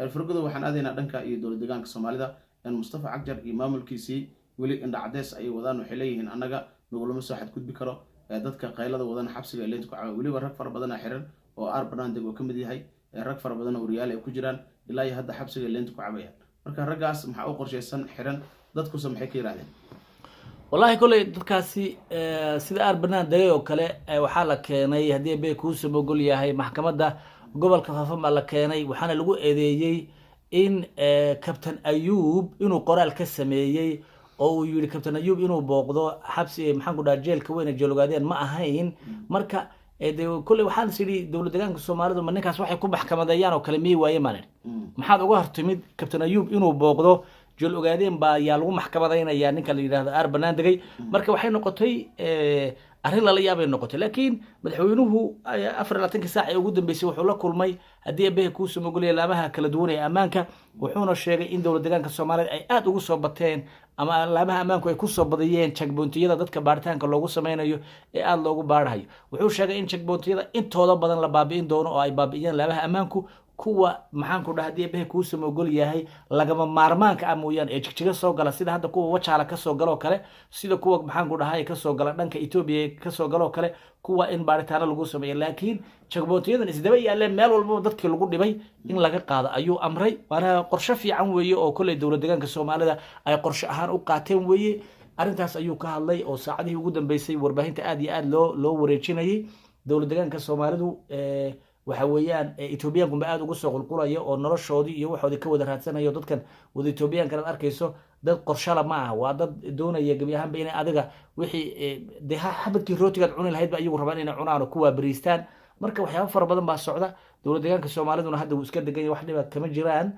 فرقده waxaan aadaynaa dhanka iyo dowlad deegaanka Soomaalida in Mustafa Cagjar iyo maamulkiisii wali indha cadeys ay wadaan waxay leeyihiin anaga nagulama soo xad gudbi karo dadka qaylada wadana xabsiga ay leeyihiin ku caaw waliba rag fara badan xiran oo Arbana deg oo kamid yahay rag fara badan oo riyaal ay ku jiraan ilaa iyo hadda xabsiga ay leeyihiin ku caawayaan marka ragaas maxaa u qorsheysan xiran dadku samxay ka yiraahdeen والله كل دكاسي سيد أربنا دقيقة وكله وحالة كيني هدي بيكوس بقول يا هاي محكمة ده قبل كفافم على كيني وحنا لقوا إذيجي إن كابتن أيوب إنه قرأ الكسمية أو يقول كابتن أيوب إنه بقضاء حبس محمد دجال كوين الجلوجادين ما هين مركا كل وحال سيدي دولة دجان الصومالية ومن نكاس واحد يكون محكمة ديان وكلمية ويمانه محمد وجهر تمد كابتن أيوب إنه بقضاء جل ogaadeen baa yaa lagu maxkamadaynaya ninka la yiraahdo Arbana dagay marka waxay noqotay arrin la yaabay noqotay laakiin madaxweynuhu 24 saac ee ugu dambeysay wuxuu la kulmay hadii baa ku soo magulay laamaha kala duwan ee amaanka wuxuuna sheegay in dowlad deegaanka Soomaaliyeed ay aad ugu soo bateen ama laamaha amaanku ay ku soo badiyeen checkpointiyada dadka baaritaanka loogu sameeyo ee aad loogu baarayo wuxuu sheegay in checkpointiyada intooda badan la baabi'in doono oo ay baabi'iyeen laamaha amaanku kuwa maxaan ku dhahay hadii ku soo ogol yahay lagama maarmaanka amooyaan ee jigjiga soo gala sida hadda kuwa wajaala ka soo galo kale sida kuwa maxaan ku dhahay ka soo gala dhanka Itoobiya ka soo galo kale kuwa in baaritaano lagu sameeyo laakiin checkpointiyadan isdaba yaaleen meel walba dadkii lagu dhibay in laga qaado ayuu amray waana qorshe fiican weeye oo kulay dowlad deegaanka Soomaalida ay qorshe ahaan u qaateen weeye arintaas ayuu ka hadlay oo saacadii ugu dambeysay warbaahinta aad iyo aad loo wareejinayay dowlad deegaanka Soomaalidu waxa weeyaan Itoobiyaanku ma aad ugu soo qulqulaya oo noloshoodii iyo waxoodii ka wada raadsanayo dadkan wada Itoobiyaanka aad arkayso dad qorshala ma aha waa dad doonaya gabi ahaanba inay adiga wixii deha xabadkii rootiga cuni lahayd ba iyagu rabaan inay cunaan oo kuwa bariistaan marka waxyaabo fara badan baa socda dowlad deegaanka Soomaaliduna hadda uu iska degan yahay wax dhiba kama jiraan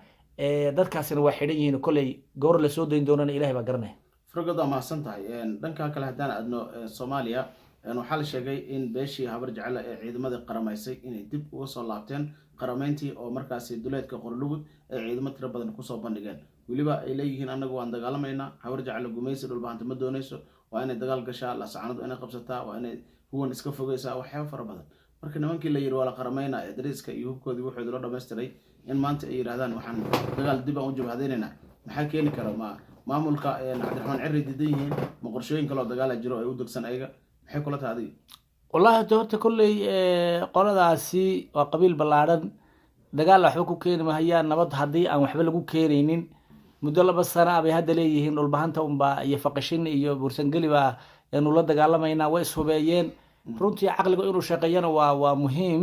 dadkaasina waa xidhan yihiin kulay goor la soo deyn doonana Ilaahay baa garanay فرقده ما سنتهي dhanka kale hadaan adno Soomaaliya waxaa la sheegay in beeshii habar jecel ee ciidamada qaramaysay inay dib uga soo laabteen qarameyntii oo markaasi duleedka qorlugud ee ciidamada tiro badan ku soo bandhigeen waliba ay leeyihiin anagu waan dagaalamayna habar jecel gumaysi dhulbaanta ma doonayso waa inay dagaal gashaa la sacanadu inay qabsataa waa inay huwan iska fogeysaa waxyaabo fara badan marka nimankii la yiri wala qaramayna ee dariiska iyo hubkoodii wuxuu loo dhameystiray in maanta ay yiraahdaan waxaan dagaal dib aan u jabhadeynayna maxaa keeni kara maamulka Cabdiraxmaan Cirri diidan yihiin ma qorshooyin kale oo dagaal jiro ay u dagsan ayaga maxay kula tahay والله horta kulay qoladaasi waa qabiil balaaran dagaal waxba ku keenay ma hayaan nabad hadii aan waxba lagu keenaynin muddo laba sano ay hadda leeyihiin dhulbahanta iyo faqashin iyo bursangeli baa inuu la dagaalamayna way ishubeeyeen runtii aqliga inuu shaqeeyana waa muhiim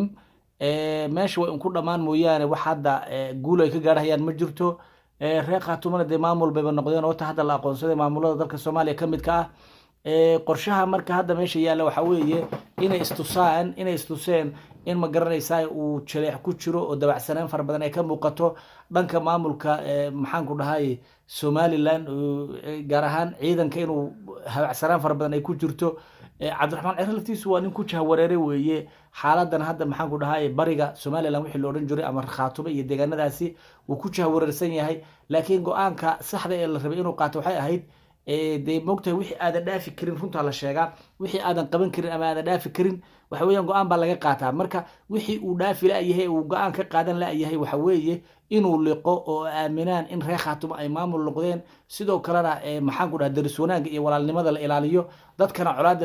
meesha way ku dhamaan mooyaane wax hadda guul ay ka gaarayaan ma jirto reer Khaatuumana de maamul bay noqdeen oo hadda la aqoonsaday maamulada dalka Soomaaliya kamid ka qorshaha marka hadda meesha yaala waxa weeye inay istuseen in ma garanaysaa uu jaleex ku jiro oo dabacsanaan far badan ay ka muuqato dhanka maamulka maxaan ku dhahay Somaliland gaar ahaan ciidanka inuu habacsanaan far badan ay ku jirto Cabdiraxmaan Cirri laftiisu waa nin ku jahawareeray weeye xaaladan hadda maxaan ku dhahay bariga Somaliland wixii loo oran jiray ama Khaatumo iyo deegaanadaasi uu ku jahawareersan yahay laakiin go'aanka saxda ee la rabay inuu qaato waxay ahayd de moogtay wixii aad dhaafi karin runta la sheegaa wixii aadan qaban karin ama aad dhaafi karin waxa weeyaan go'aan baa laga qaataa marka wixii uu dhaafi la yahay uu go'aan ka qaadan la yahay waxa weeye inuu liqo oo aaminaan in reer Khaatumo ay maamul noqdeen sidoo kalena maxaan ku dhahay daris wanaag iyo walaalnimada la ilaaliyo dadkana colaad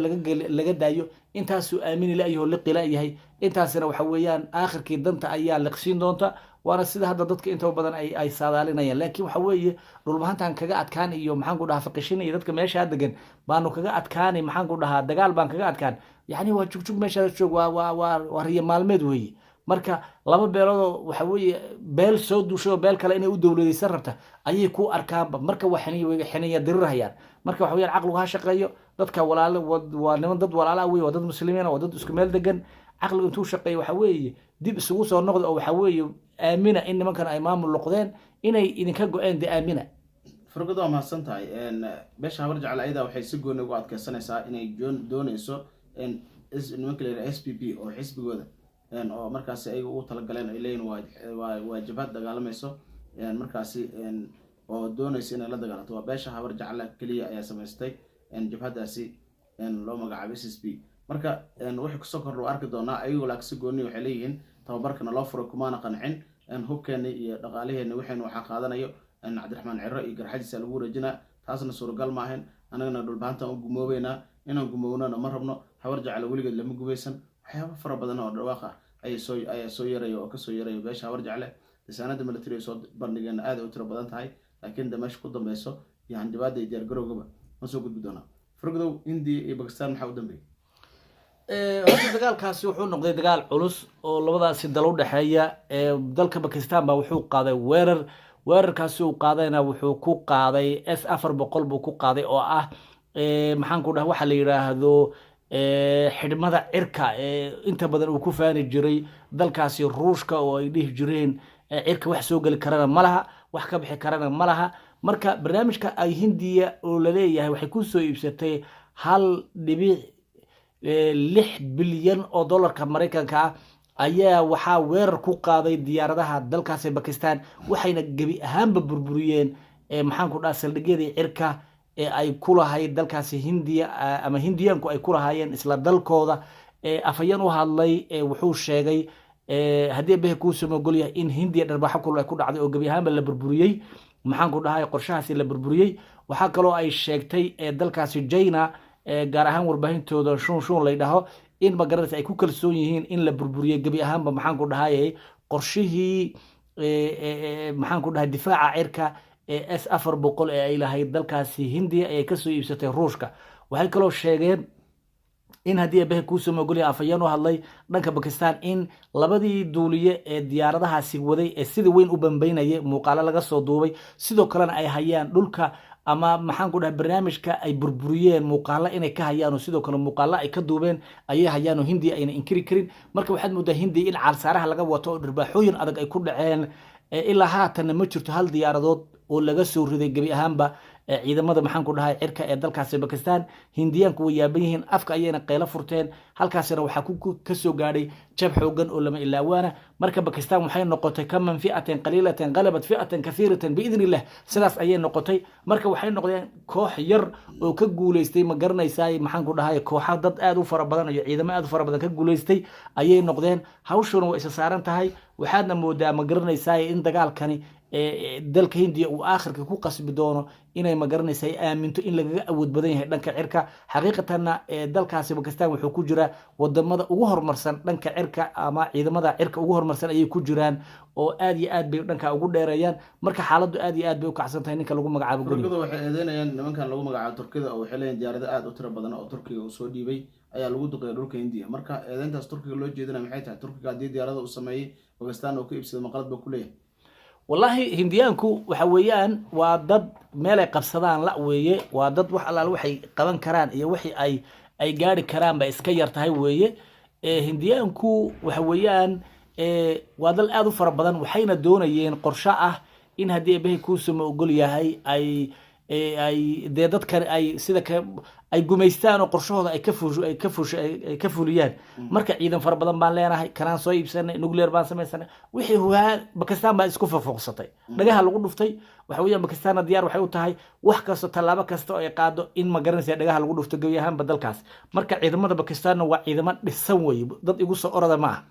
laga daayo intaas uu aamini la yahay liqi la yahay intaasina waxa weeyaan aakhirkii danta ayaa liqsiin doonta waana sida hadda dadka inta badan ay saadaalinayaan laakiin waxa weeye dhulbahantan kaga adkaan iyo maxaan ku dhahaa faqishin iyo dadka meesha degan baanu kaga adkaan maxaan ku dhahaa dagaal baan kaga adkaan yani waa jugjug meesha joog waa riyo maalmeed weeye marka laba beelood waxa weeye beel soo duusho beel kale inay u dawladeysan rabta ayay ku arkaan marka waxaniya dirirayaan marka waxa weeyaan aqligu ha shaqeeyo dadka walaalo waa niman dad walaalo weeye waa dad muslimiin waa dad isku meel degan aqligu intuu shaqeeyo waxa weeye dib isugu soo noqdo oo waxa weeye aamina in nimankan ay maamul noqdeen inay idinka go'een de aamina فرقده ما سنتهي إن بيش هبر جعل أيدا وحيس يقول نقعد كسنة ساعة إن جون دون إنسو إن ممكن SPP أو حزب جوده إن أو مركز أي وطلق لنا إلين واجبات دجال ميسو إن مركز إن أو دون إنسان لا دجال تو بيش هبر جعل كلية يا سمستي إن جبهة داسي إن لو ما قاعد SPP مركز إن وحك سكر وأرك دونا أي ولا كسجوني وحليين تو بركنا الله فرق ما نقنعين hubkeena iyo dhaqaalaheena waxaynu waxaa qaadanayo cabdiraxmaan ciro iyo garxadiisa lagu wareejinaa taasna suuragal ma ahayn annagana dhulbahantaan u gumoobeynaa inaan gumownana ma rabno habar jecla weligeed lama gumaysan waxyaaba fara badan oo dhawaaq ah ayaa soo yaraya oo kasoo yaraya beesha habar jecle lisaanada military soo bandhigeena aad u tiro badan tahay laakiin da meesha ku dambeyso iyo hanjabaada iyo diyaargarowgaba ma soo gudbi doonaa fargodow India iyo Pakistan maxaa u dambeeyay horta dagaalkaasi wuxuu noqday dagaal culus oo labadaasi dal u dhaxeeya dalka Pakistan baa wuxuu qaaday weerarkaasi uu qaadayna wuxuu ku qaaday S-400 buu ku qaaday oo ah maxaan ku dhahay waxa la yiraahdo xidhmada cirka inta badan uu ku faani jiray dalkaasi Ruushka oo ay dhihi jireen cirka wax soo gali karana malaha wax ka bixi karana malaha marka barnaamijka ay Hindiya oo la leeyahay waxay ku soo iibsatay 1.6 bilyan oo dollarka Mareykanka ah ayaa waxaa weerar ku qaaday diyaaradaha dalkaasi Pakistan waxayna gabi ahaanba burburiyeen maxaan ku dhahay saldhigyadii cirka ay ku lahayd dalkaasi Hindiya ama Hindiyaanku ay ku lahaayeen isla dalkooda afayeen u hadlay wuxuu sheegay haddii baa ku soo gol yahay in Hindiya dharbaxa kullu ay ku dhacday oo gabi ahaanba la burburiyay maxaan ku dhahay qorshahaasi la burburiyay waxa kale oo ay sheegtay dalkaasi China gaar ahaan warbaahintooda shun la dhaho in magaranaysa ay ku kalsoon yihiin in la burburiyay gabi ahaanba maxaan ku dhahay qorshihii maxaan ku dhahay difaaca cirka S-400 ay lahayd dalkaasi Hindiya ay ka soo iibsatay Ruushka waxay kale oo sheegeen in haddii baa ku soo gol yahay afayeen u hadlay dhanka Pakistan in labadii duuliye diyaaradahaasi waday sida weyn u bambeynayay muuqaalo laga soo duubay sidoo kalena ay hayaan dhulka ama maxaan ku dhahay barnaamijka ay burburiyeen muuqaalo inay ka hayaan oo sidoo kale muuqaalo ay ka duubeen ayay hayaan oo Hindiya ayna inkiri karin marka waxaad moodaa Hindiya in caalsaaraha laga wato oo dhirbaaxooyin adag ay ku dhaceen ilaa haatan ma jirto hal diyaaradood oo laga soo riday gabi ahaanba ciidamada maxaan ku dhahay cirka dalkaasi Pakistan Hindiyaanku way yaaban yihiin afka ayayna qeylo furteen halkaasina waxa ka soo gaadhay jab xoogan oo lama ilaawaana marka Pakistan waxay noqotay kaman fi'atan qalilatan qalabat fi'atan kathiratan biidnillah sidaas ayay noqotay marka waxay noqdeen koox yar oo ka guuleystay ma garanaysaa maxaan ku dhahay kooxo dad aad u fara badan iyo ciidamo aad u fara badan ka guuleystay ayay noqdeen hawshuna way isa saaran tahay waxaadna moodaa ma garanaysaa in dagaalkani dalka Hindiya uu aakhirka ku qasbi doono inay ma garanaysaa aaminto in laga awood badan yahay dhanka cirka xaqiiqatanna dalkaasi Pakistan wuxuu ku jira wadamada ugu horumarsan dhanka cirka ama ciidamada cirka ugu horumarsan ayay ku jiraan oo aad iyo aad bay dhanka ugu dheereeyaan marka xaaladdu aad iyo aad bay u kacsan tahay ninka lagu magacaabo Turkiga waxay eedeynayaan nimankan lagu magacaabo Turkiga oo waxay leeyihiin diyaarado aad u tiro badan oo Turkiga uu soo dhiibay ayaa lagu duqeeyay dhulka Hindiya marka eedeyntaas Turkiga loo jeedinaa maxay tahay Turkiga haddii diyaarado uu sameeyay Pakistan oo ka iibsaday maqalad ba ku leeyahay والله هنديانكو وحويان وضد ملك قبصدان لا ويه وضد وح الله وحي قبان كران إيه وحي أي جاري كران بإسكير تهاي ويه هنديانكو وحويان وضل أذو فربضان وحين دون ين قرشاء إن هدي به كوسم وقول يا هاي أي ديدات كان أي سيدا أي جميستان وقرشوه أي كفوليان مركا عيدا فربضان بان لينا كران صويب سنة نوغلير بان سمي سنة وحي هو باكستان بان اسكوفا فوقسطي نجاها لغو دفتي وحويا باكستان ديار وحيو تهي وحكاستو تلابا كاستو اي قادو إن ما قرنسي نجاها لغو دفتي قوياهان بدل كاس مركا عيدا مدى باكستان وعيدا لسوي ضد يقصو أردا معه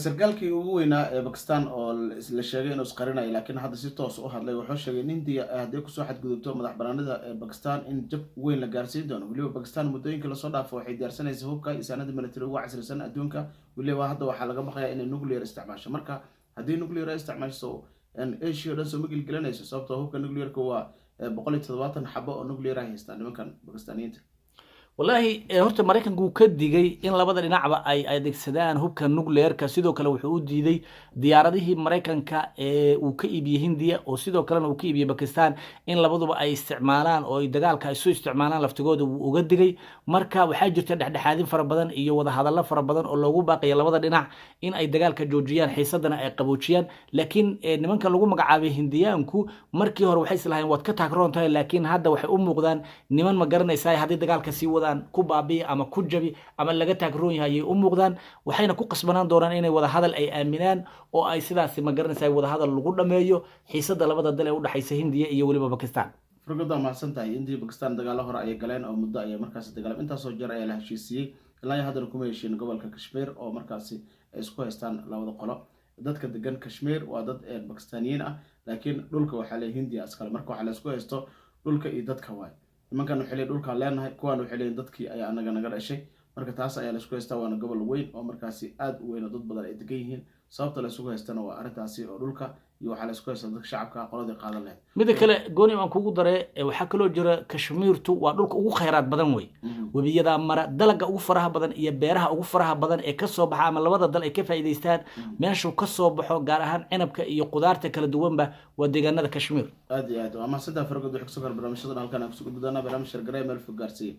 sarkaalkii ugu weynaa ee Pakistan oo la sheegay inuu isqarinayo laakiin hadda si toos u hadlay wuxuu sheegay in India haddii ku soo xadgudubto madax banaanida Pakistan in jab weyn la gaarsiin doono waliba Pakistan muddooyinka la soo dhaafo waxay diyaarsanaysaa hubka isaanada military ugu casrisan adduunka waliba hadda waxaa laga baqayaa inay nuclear isticmaasho marka haddii nuclear isticmaasho Asia dhan soo migil gelinayso sababtoo hubka nuclearka waa 170 xabo oo nuclear ah haystaan nimankan Pakistaniyiinta والله هرت مريكان جو كديجي إن لبض النعبة أي دكسدان هو كان نوكلير كسيدو كلا وحود دي ديارته مريكان وكيبي هندية وسيدو كلا وكيبي باكستان إن لبضوا أي استعمالان أو يدقال كايسو استعمالان لفتقود وجدجي مركا وحاجة تدح حادين فربضان إيو وده هذا الله فربضان أو لو باقي لبض النع إن أي دقال كجوجيان حيصدنا أي قبوشيان لكن نمان كان لو مقعبي هنديان كو مركي هو وحيس لهين واتكتاكرون تاي لكن هذا وحي قدان نمان مقرنا يساي هذه دقال كسيو ku baabi ama ku jabi ama laga taagroon yahay u muuqdaan waxayna ku qasbanaan doonaan inay wada hadal ay aaminaan oo ay sidaas ma garanaysaa wada hadal lagu dhameeyo xiisada labada dal ee u dhaxaysa Hindiya iyo waliba Pakistan farqada ma santahay Hindiya Pakistan dagaalo hore ay galeen oo muddo ay markaas dagaal inta soo jar ay la heshiisiyay ilaa hadda kuma heshiin gobolka Kashmir oo markaas ay isku haystaan labada qolo dadka degan Kashmir waa dad Bakistaniyiin ah laakiin dhulka waxaa la Hindiya askale marka waxa la isku haysto dhulka iyo dadka waay nimankan waxay leeyihiin dhulka leenahay kuwan waxay leeyihiin dadkii ayaa anaga naga dhashay marka taas ayaa la isku haystaa waana gobol weyn oo markaasi aad u weyn oo dad badan ay degan yihiin sababta la isugu haystana waa arrintaasi oo dhulka iyo waxaa la isku haystaa dadka shacabka qoladii qaadan lahayd mida kale gooni aan kugu daray waxaa kaloo jira Kashmirtu waa dhulka ugu khayraad badan way webiyada mara dalaga ugu faraha badan iyo beeraha ugu faraha badan ee ka soo baxa ama labada dal ay ka faa'iideystaan meeshu ka soo baxo gaar ahaan cinabka iyo qudaarta kala duwanba waa deegaanada Kashmir aad iyo aad waa ma saddex farqad wax ku soo kala barnaamijyada halkan aan ku soo gudbana barnaamij shirgareey meel fog gaarsiin